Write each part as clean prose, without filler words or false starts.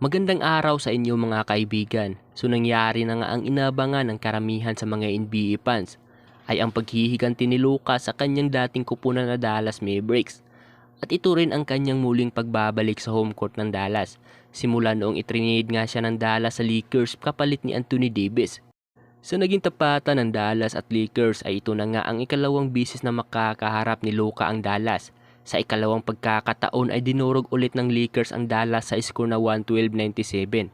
Magandang araw sa inyo mga kaibigan. So nangyari na nga ang inabangan ng karamihan sa mga NBA fans ay ang paghihiganti ni Luka sa kanyang dating kupunan na Dallas Mavericks. At ito rin ang kanyang muling pagbabalik sa home court ng Dallas. Simula noong itrinade nga siya ng Dallas sa Lakers kapalit ni Anthony Davis. Sa naging tapatan ng Dallas at Lakers ay ito na nga ang ikalawang bisis na makakaharap ni Luka ang Dallas. Sa ikalawang pagkakataon ay dinurog ulit ng Lakers ang Dallas sa score na 112-97.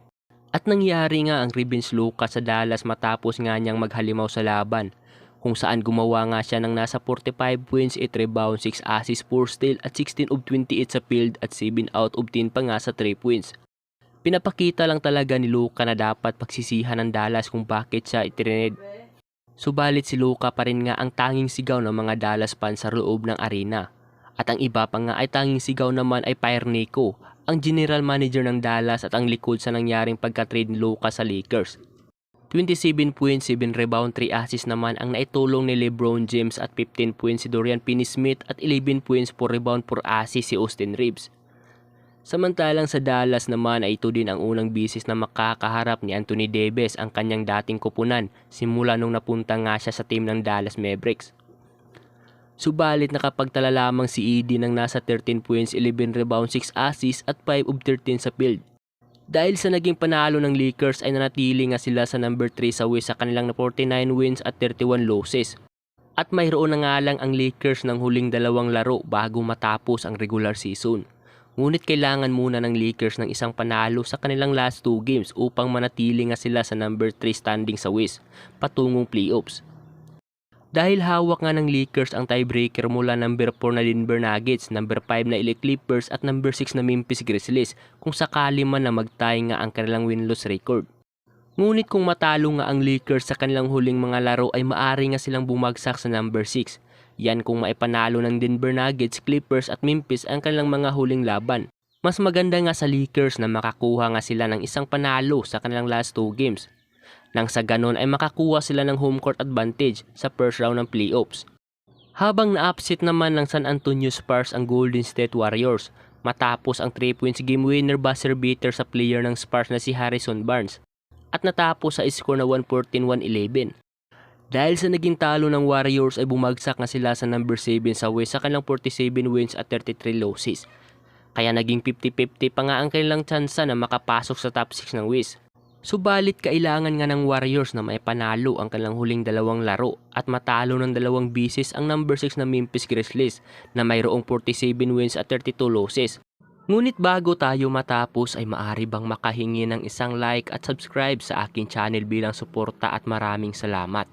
At nangyari nga ang revenge Luka sa Dallas matapos nga niyang maghalimaw sa laban, kung saan gumawa nga siya ng nasa 45 points, 8 rebounds, 6 assists, 4 steals at 16 of 28 sa field at 7 out of 10 pa nga sa 3 points. Pinapakita lang talaga ni Luka na dapat pagsisihan ng Dallas kung bakit siya itrinade. Subalit si Luka pa rin nga ang tanging sigaw ng mga Dallas fans sa loob ng arena. At ang iba pa nga ay tanging sigaw naman ay Pierre Nico, ang general manager ng Dallas at ang likod sa nangyaring pagka-trade ni Luka sa Lakers. 27 points, 7 rebound, 3 assists naman ang naitulong ni LeBron James at 15 points si Dorian Finney-Smith at 11 points, 4 rebound, 4 assists si Austin Reeves. Samantalang sa Dallas naman ay ito din ang unang bisis na makakaharap ni Anthony Davis ang kanyang dating kupunan simula nung napunta nga siya sa team ng Dallas Mavericks. Subalit nakapagtala lamang si ED ng nasa 13 points, 11 rebounds, 6 assists at 5 of 13 sa field. Dahil sa naging panalo ng Lakers ay nanatili nga sila sa number 3 sa West sa kanilang 49 wins at 31 losses. At mayroon na nga lang ang Lakers ng huling dalawang laro bago matapos ang regular season. Ngunit kailangan muna ng Lakers ng isang panalo sa kanilang last 2 games upang manatili nga sila sa number 3 standing sa West patungong playoffs. Dahil hawak nga ng Lakers ang tiebreaker mula number 4 na Denver Nuggets, number 5 na LA Clippers at number 6 na Memphis Grizzlies kung sakali man na magtie nga ang kanilang win-loss record. Ngunit kung matalo nga ang Lakers sa kanilang huling mga laro ay maari nga silang bumagsak sa number 6. Yan kung maipanalo ng Denver Nuggets, Clippers at Memphis ang kanilang mga huling laban. Mas maganda nga sa Lakers na makakuha nga sila ng isang panalo sa kanilang last 2 games. Nang sa ganon ay makakuha sila ng home court advantage sa first round ng playoffs. Habang na-upset naman ng San Antonio Spurs ang Golden State Warriors matapos ang 3 points game winner buzzer beater sa player ng Spurs na si Harrison Barnes at natapos sa score na 114-111. Dahil sa naging talo ng Warriors ay bumagsak na sila sa number 7 sa West sa kanilang 47 wins at 33 losses. Kaya naging 50-50 pa nga ang kanilang tsansa na makapasok sa top 6 ng West. Subalit kailangan nga ng Warriors na maipanalo ang kanilang huling dalawang laro at matalo ng dalawang bisis ang number 6 na Memphis Grizzlies na mayroong 47 wins at 32 losses. Ngunit bago tayo matapos ay maaari bang makahingi ng isang like at subscribe sa aking channel bilang suporta at maraming salamat.